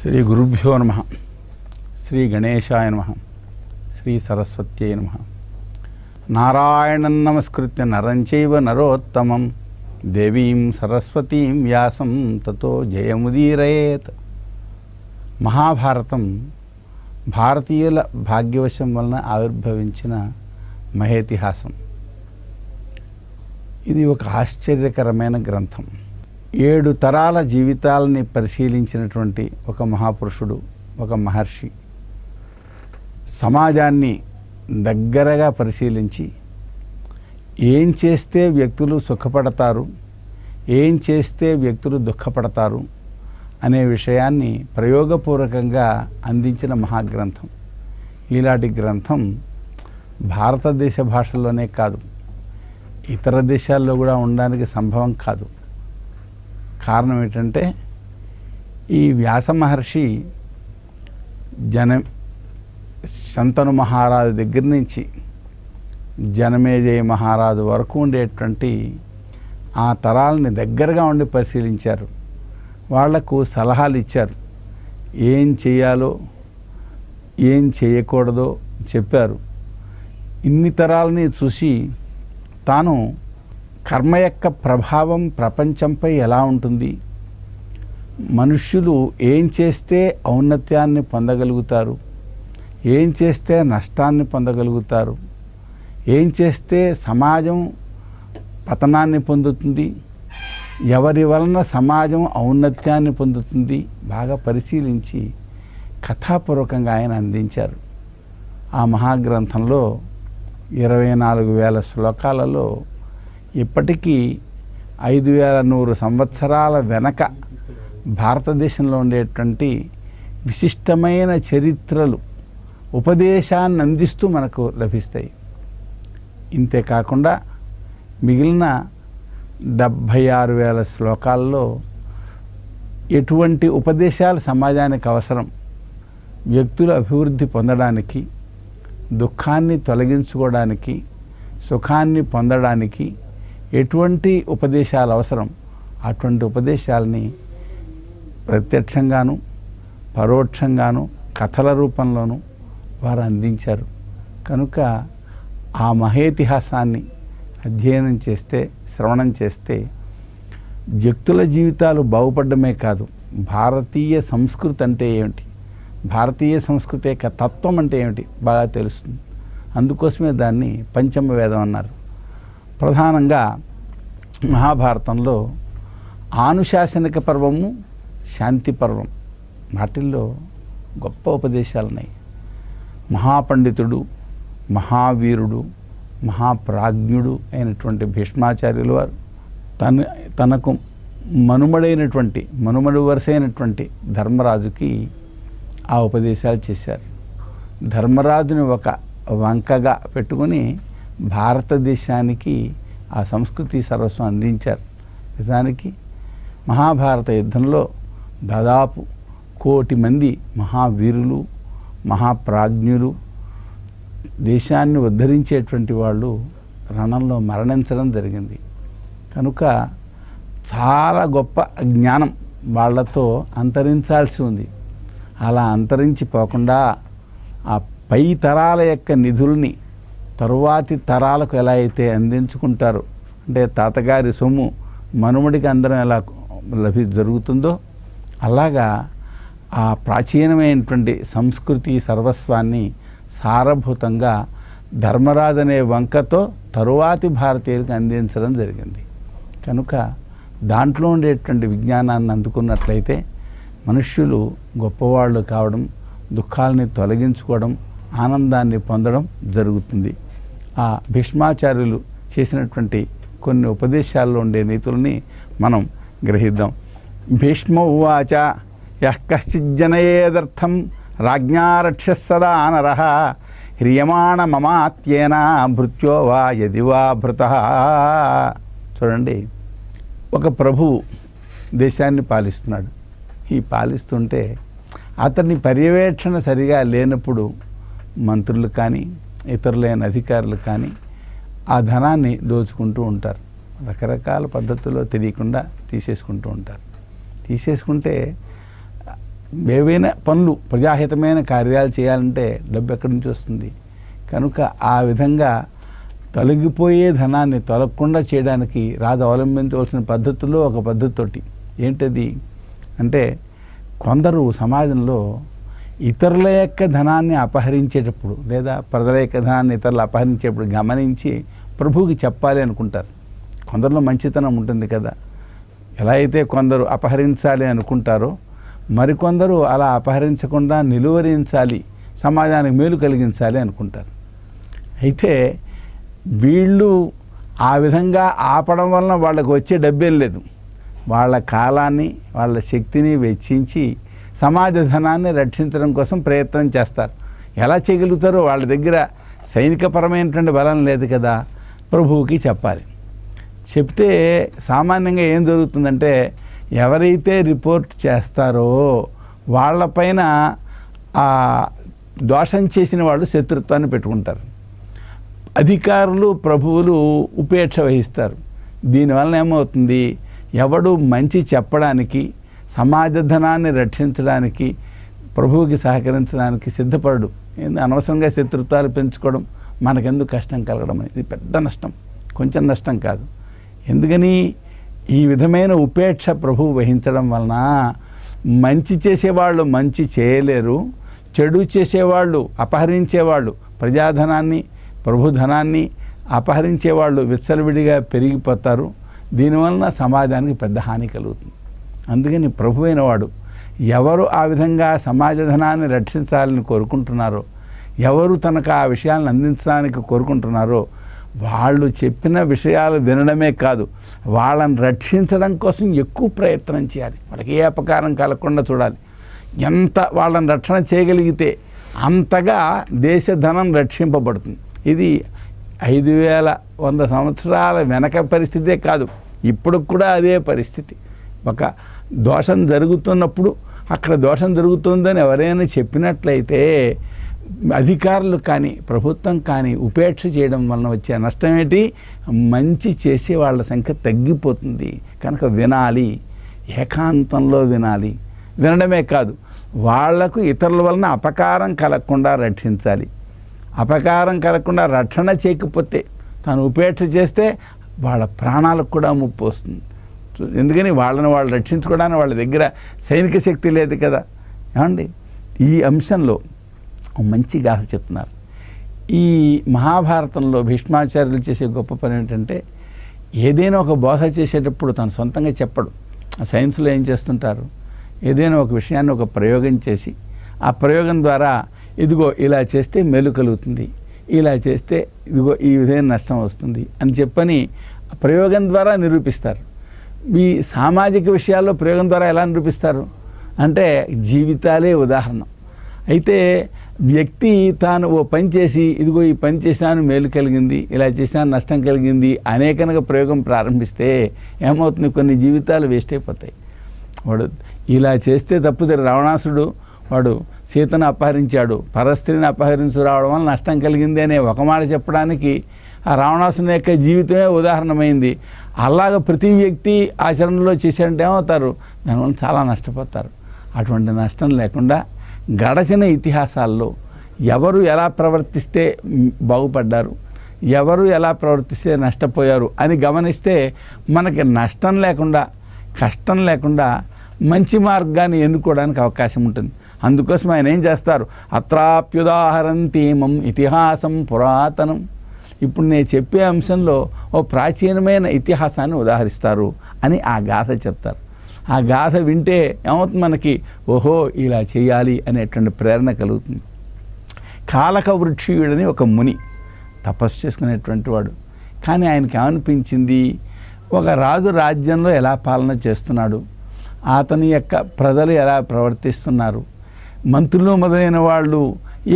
శ్రీ గురుభ్యో నమః. శ్రీ గణేశాయ నమః. శ్రీ సరస్వత్యై నమః. నారాయణం నమస్కృత్య నరం చైవ నరోత్తమం దేవీం సరస్వతీం వ్యాసం తతో జయముదీరయేత్. మహాభారతం భారతీయుల భాగ్యవశం వలన ఆవిర్భవించిన మహేతిహాసం. ఇది ఒక ఆశ్చర్యకరమైన గ్రంథం. 7 తరాల జీవితాలని పరిశీలించినటువంటి ఒక మహాపురుషుడు, ఒక మహర్షి సమాజాన్ని దగ్గరగా పరిశీలించి ఏం చేస్తే వ్యక్తులు సుఖపడతారు, ఏం చేస్తే వ్యక్తులు దుఃఖపడతారు అనే విషయాన్ని ప్రయోగపూర్వకంగా అందించిన మహాగ్రంథం. ఇలాంటి గ్రంథం భారతదేశ భాషల్లోనే కాదు, ఇతర దేశాల్లో కూడా ఉండడానికి సంభవం కాదు. కారణం ఏంటంటే ఈ వ్యాస మహర్షి శంతను మహారాజు దగ్గర నుంచి జనమేజయ మహారాజు వరకు ఉండేటువంటి ఆ తరాలని దగ్గరగా ఉండి పరిశీలించారు. వాళ్లకు సలహాలు ఇచ్చారు. ఏం చేయాలో ఏం చేయకూడదో చెప్పారు. ఇన్ని తరాలని చూసి తాను కర్మ యొక్క ప్రభావం ప్రపంచంపై ఎలా ఉంటుంది, మనుష్యులు ఏం చేస్తే ఔన్నత్యాన్ని పొందగలుగుతారు, ఏం చేస్తే నష్టాన్ని పొందగలుగుతారు, ఏం చేస్తే సమాజం పతనాన్ని పొందుతుంది, ఎవరి వలన సమాజం ఔన్నత్యాన్ని పొందుతుంది బాగా పరిశీలించి కథాపూర్వకంగా ఆయన అందించారు. ఆ మహాగ్రంథంలో 24,000 శ్లోకాలలో ఇప్పటికీ 5,100 సంవత్సరాల వెనక భారతదేశంలో ఉండేటువంటి విశిష్టమైన చరిత్రలు ఉపదేశాన్ని అందిస్తూ మనకు లభిస్తాయి. ఇంతేకాకుండా మిగిలిన 76,000 శ్లోకాల్లో ఎటువంటి ఉపదేశాలు సమాజానికి అవసరం, వ్యక్తులు అభివృద్ధి పొందడానికి, దుఃఖాన్ని తొలగించుకోవడానికి, సుఖాన్ని పొందడానికి ఎటువంటి ఉపదేశాలు అవసరం, అటువంటి ఉపదేశాలని ప్రత్యక్షంగాను పరోక్షంగాను కథల రూపంలోనూ వారు అందించారు. కనుక ఆ మహేతిహాసాన్ని అధ్యయనం చేస్తే, శ్రవణం చేస్తే వ్యక్తుల జీవితాలు బాగుపడమే కాదు, భారతీయ సంస్కృతి అంటే ఏమిటి, భారతీయ సంస్కృతి యొక్క తత్వం అంటే ఏమిటి బాగా తెలుస్తుంది. అందుకోసమే దాన్ని పంచమ వేదం అన్నారు. ప్రధానంగా మహాభారతంలో ఆనుశాసనిక పర్వము, శాంతి పర్వం, వాటిల్లో గొప్ప ఉపదేశాలు ఉన్నాయి. మహాపండితుడు, మహావీరుడు, మహాప్రాజ్ఞుడు అయినటువంటి భీష్మాచార్యుల వారు తనకు మనుమడు వరుసైనటువంటి ధర్మరాజుకి ఆ ఉపదేశాలు చేశారు. ధర్మరాజుని ఒక వంకగా పెట్టుకుని భారతదేశానికి ఆ సంస్కృతి సర్వస్వం అందించారు. నిజానికి మహాభారత యుద్ధంలో దాదాపు 1,000,000 మంది మహావీరులు, మహాప్రాజ్ఞులు, దేశాన్ని ఉద్ధరించేటువంటి వాళ్ళు రణంలో మరణించడం జరిగింది. కనుక చాలా గొప్ప జ్ఞానం వాళ్లతో అంతరించాల్సి ఉంది. అలా అంతరించిపోకుండా ఆ పై తరాల యొక్క నిధుల్ని తరువాతి తరాలకు ఎలా అయితే అందించుకుంటారో, అంటే తాతగారి సొమ్ము మనుమడికి అందరం ఎలా జరుగుతుందో అలాగా ఆ ప్రాచీనమైనటువంటి సంస్కృతి సర్వస్వాన్ని సారభూతంగా ధర్మరాజు అనే వంకతో తరువాతి భారతీయులకు అందించడం జరిగింది. కనుక దాంట్లో ఉండేటువంటి విజ్ఞానాన్ని అందుకున్నట్లయితే మనుష్యులు గొప్పవాళ్ళు కావడం, దుఃఖాలని తొలగించుకోవడం, ఆనందాన్ని పొందడం జరుగుతుంది. ఆ భీష్మాచార్యులు చేసినటువంటి కొన్ని ఉపదేశాల్లో ఉండే నీతుల్ని మనం గ్రహిద్దాం. భీష్మ ఉవాచ యః కశ్చిజ్జనయేదర్థం రాజ్ఞారక్షः సదా నరః హ్రియమాణ మమాత్యేన భృత్యో వా యది వా భృతః. చూడండి, ఒక ప్రభువు దేశాన్ని పాలిస్తున్నాడు. ఈ పాలిస్తుంటే అతని పర్యవేక్షణ సరిగా లేనప్పుడు మంత్రులు కానీ ఇతరులైన అధికారులు కానీ ఆ ధనాన్ని దోచుకుంటూ ఉంటారు. రకరకాల పద్ధతుల్లో తెలియకుండా తీసేసుకుంటూ ఉంటారు. తీసేసుకుంటే ఏవైనా పనులు ప్రజాహితమైన కార్యాలు చేయాలంటే డబ్బు ఎక్కడి నుంచి వస్తుంది? కనుక ఆ విధంగా తొలగిపోయే ధనాన్ని తొలగకుండా చేయడానికి రాజు అవలంబించవలసిన పద్ధతుల్లో ఒక పద్ధతితోటి ఏంటది అంటే, కొందరు సమాజంలో ఇతరుల యొక్క ధనాన్ని అపహరించేటప్పుడు లేదా ప్రజల యొక్క ధనాన్ని ఇతరులు అపహరించేటప్పుడు గమనించి ప్రభువుకి చెప్పాలి అనుకుంటారు. కొందరిలో మంచితనం ఉంటుంది కదా. ఎలా అయితే కొందరు అపహరించాలి అనుకుంటారో మరికొందరు అలా అపహరించకుండా నిలువరించాలి, సమాజానికి మేలు కలిగించాలి అనుకుంటారు. అయితే వీళ్ళు ఆ విధంగా ఆపడం వలన వాళ్ళకు వచ్చే డబ్బేం లేదు. వాళ్ళ కాలాన్ని వాళ్ళ శక్తిని వెచ్చించి సమాజ ధనాన్ని రక్షించడం కోసం ప్రయత్నం చేస్తారు. ఎలా చేయగలుగుతారో? వాళ్ళ దగ్గర సైనికపరమైనటువంటి బలం లేదు కదా. ప్రభువుకి చెప్పాలి. చెప్తే సామాన్యంగా ఏం జరుగుతుందంటే, ఎవరైతే రిపోర్ట్ చేస్తారో వాళ్ళపైన దోషం చేసిన వాళ్ళు శత్రుత్వాన్ని పెట్టుకుంటారు. అధికారులు ప్రభువులు ఉపేక్ష వహిస్తారు. దీనివల్ల ఏమవుతుంది? ఎవడు మంచి చెప్పడానికి, సమాజ ధనాన్ని రక్షించడానికి, ప్రభువుకి సహకరించడానికి సిద్ధపడడు. అనవసరంగా శత్రుత్వాలు పెంచుకోవడం, మనకెందుకు కష్టం కలగడం అనేది ఇది పెద్ద నష్టం, కొంచెం నష్టం కాదు. ఎందుకని? ఈ విధమైన ఉపేక్ష ప్రభువు వహించడం వలన మంచి చేసేవాళ్ళు మంచి చేయలేరు, చెడు చేసేవాళ్ళు అపహరించేవాళ్ళు, ప్రజాధనాన్ని ప్రభుధనాన్ని అపహరించేవాళ్ళు విచ్చలవిడిగా పెరిగిపోతారు. దీనివలన సమాజానికి పెద్ద హాని కలుగుతుంది. అందుకని ప్రభు అయిన వాడు ఎవరు ఆ విధంగా సమాజ ధనాన్ని రక్షించాలని కోరుకుంటున్నారో, ఎవరు తనకు ఆ విషయాలను అందించడానికి కోరుకుంటున్నారో వాళ్ళు చెప్పిన విషయాలు వినడమే కాదు, వాళ్ళని రక్షించడం కోసం ఎక్కువ ప్రయత్నం చేయాలి. వాళ్ళకి ఏ అపకారం కలగకుండా చూడాలి. ఎంత వాళ్ళని రక్షణ చేయగలిగితే అంతగా దేశ ధనం రక్షింపబడుతుంది. ఇది 5100 సంవత్సరాల వెనక పరిస్థితే కాదు, ఇప్పుడు కూడా అదే పరిస్థితి. ఒక దోషం జరుగుతున్నప్పుడు అక్కడ దోషం జరుగుతుందని ఎవరైనా చెప్పినట్లయితే అధికారులు కానీ ప్రభుత్వం కానీ ఉపేక్ష చేయడం వలన వచ్చే నష్టం ఏంటి? మంచి చేసే వాళ్ళ సంఖ్య తగ్గిపోతుంది. కనుక వినాలి, ఏకాంతంలో వినాలి. వినడమే కాదు, వాళ్లకు ఇతరుల వలన అపకారం కలగకుండా రక్షించాలి. అపకారం కలగకుండా రక్షణ చేయకపోతే, తాను ఉపేక్ష చేస్తే వాళ్ళ ప్రాణాలకు కూడా ముప్పు వస్తుంది. ఎందుకని? వాళ్ళని వాళ్ళు రక్షించుకోవడానికి వాళ్ళ దగ్గర సైనిక శక్తి లేదు కదా. ఏమండి, ఈ అంశంలో మంచి గాథ చెప్తున్నారు. ఈ మహాభారతంలో భీష్మాచార్యులు చేసే గొప్ప పని ఏంటంటే, ఏదైనా ఒక బోధ చేసేటప్పుడు తను సొంతంగా చెప్పడు. సైన్స్లో ఏం చేస్తుంటారు? ఏదైనా ఒక విషయాన్ని ఒక ప్రయోగం చేసి, ఆ ప్రయోగం ద్వారా ఇదిగో ఇలా చేస్తే మేలు కలుగుతుంది, ఇలా చేస్తే ఇదిగో ఈ విధమైన నష్టం వస్తుంది అని చెప్పని ప్రయోగం ద్వారా నిరూపిస్తారు. ఈ సామాజిక విషయాల్లో ప్రయోగం ద్వారా ఎలా నిరూపిస్తారు అంటే, జీవితాలే ఉదాహరణ. అయితే వ్యక్తి తాను ఓ పని చేసి, ఇదిగో ఈ పని చేశాను మేలు కలిగింది, ఇలా చేశాను నష్టం కలిగింది అనేకనగా ప్రయోగం ప్రారంభిస్తే ఏమవుతుంది? కొన్ని జీవితాలు వేస్ట్ అయిపోతాయి. వాడు ఇలా చేస్తే తప్పు. రావణాసుడు వాడు సీతను అపహరించాడు, పరస్త్రీని అపహరించు రావడం వల్ల నష్టం కలిగింది అనే ఒక మాట చెప్పడానికి ఆ రావణాసుని యొక్క జీవితమే ఉదాహరణమైంది. అలాగ ప్రతి వ్యక్తి ఆచరణలో చేసేటంటే ఏమవుతారు? దానివల్ల చాలా నష్టపోతారు. అటువంటి నష్టం లేకుండా గడచిన ఇతిహాసాల్లో ఎవరు ఎలా ప్రవర్తిస్తే బాగుపడ్డారు, ఎవరు ఎలా ప్రవర్తిస్తే నష్టపోయారు అని గమనిస్తే మనకి నష్టం లేకుండా, కష్టం లేకుండా మంచి మార్గాన్ని ఎన్నుకోవడానికి అవకాశం ఉంటుంది. అందుకోసం ఆయన ఏం చేస్తారు? అత్రాప్యుదాహరంతీమం ఇతిహాసం పురాతనం. ఇప్పుడు నేను చెప్పే అంశంలో ఓ ప్రాచీనమైన ఇతిహాసాన్ని ఉదాహరిస్తారు అని ఆ గాథ చెప్తారు. ఆ గాథ వింటే ఏమవుతుంది? మనకి ఓహో ఇలా చేయాలి అనేటువంటి ప్రేరణ కలుగుతుంది. కాలక వృక్షీయుడని ఒక ముని తపస్సు చేసుకునేటువంటి వాడు. కానీ ఆయనకి ఏమనిపించింది? ఒక రాజు రాజ్యంలో ఎలా పాలన చేస్తున్నాడు, అతని యొక్క ప్రజలు ఎలా ప్రవర్తిస్తున్నారు, మంత్రులు మొదలైన వాళ్ళు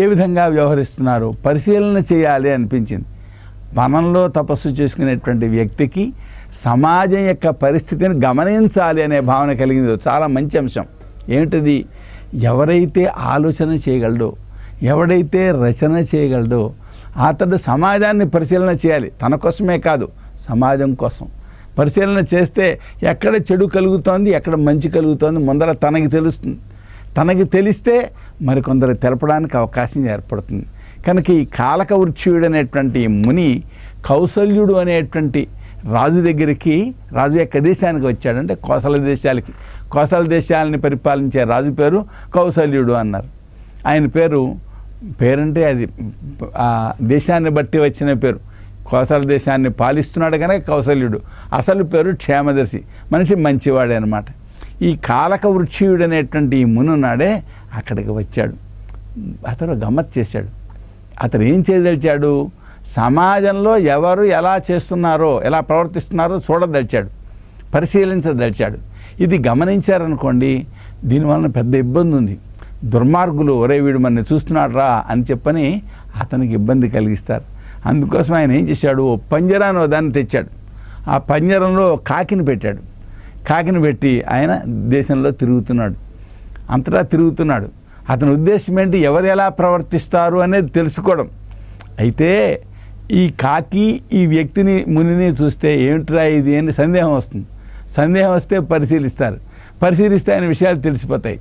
ఏ విధంగా వ్యవహరిస్తున్నారు పరిశీలన చేయాలి అనిపించింది. వనంలో తపస్సు చేసుకునేటువంటి వ్యక్తికి సమాజం యొక్క పరిస్థితిని గమనించాలి అనే భావన కలిగింది. చాలా మంచి అంశం. ఏమిటది? ఎవరైతే ఆలోచన చేయగలడో, ఎవడైతే రచన చేయగలడో అతడు సమాజాన్ని పరిశీలన చేయాలి. తన కోసమే కాదు, సమాజం కోసం పరిశీలన చేస్తే ఎక్కడ చెడు కలుగుతోంది, ఎక్కడ మంచి కలుగుతోంది ముందర తనకి తెలుస్తుంది. తనకి తెలిస్తే మరికొందరు తెలపడానికి అవకాశం ఏర్పడుతుంది. కనుక ఈ కాలక వృక్షుడు అనేటువంటి ముని కౌసల్యుడు అనేటువంటి రాజు దగ్గరికి, రాజు యొక్క దేశానికి వచ్చాడు. అంటే కోసల దేశాలని పరిపాలించే రాజు పేరు కౌసల్యుడు అన్నారు. ఆయన పేరంటే అది ఆ దేశాన్ని బట్టి వచ్చిన పేరు. కోసల దేశాన్ని పాలిస్తున్నాడు కనుక కౌసల్యుడు. అసలు పేరు క్షేమదర్శి, మనిషి మంచివాడే అనమాట. ఈ కాలక వృక్షుడు అనేటువంటి ఈ మునున్నాడే అక్కడికి వచ్చాడు. అతను గమ్మత్ చేశాడు. అతను ఏం చేయదలిచాడు? సమాజంలో ఎవరు ఎలా చేస్తున్నారో, ఎలా ప్రవర్తిస్తున్నారో చూడదలిచాడు, పరిశీలించదలిచాడు. ఇది గమనించారనుకోండి, దీనివలన పెద్ద ఇబ్బంది ఉంది. దుర్మార్గులు ఒరే వీడు మనని చూస్తున్నాడు రా అని చెప్పని అతనికి ఇబ్బంది కలిగిస్తారు. అందుకోసం ఆయన ఏం చేశాడు? పంజరాన్ని దాన్ని తెచ్చాడు. ఆ పంజరంలో కాకిని పెట్టాడు. కాకిని పెట్టి ఆయన దేశంలో తిరుగుతున్నాడు, అంతటా తిరుగుతున్నాడు. అతని ఉద్దేశం ఏంటి? ఎవరు ఎలా ప్రవర్తిస్తారు అనేది తెలుసుకోవడం. అయితే ఈ కాకి ఈ వ్యక్తిని, మునిని చూస్తే ఏమిట్రా ఇది అని సందేహం వస్తుంది. సందేహం వస్తే పరిశీలిస్తే ఆయన విషయాలు తెలిసిపోతాయి.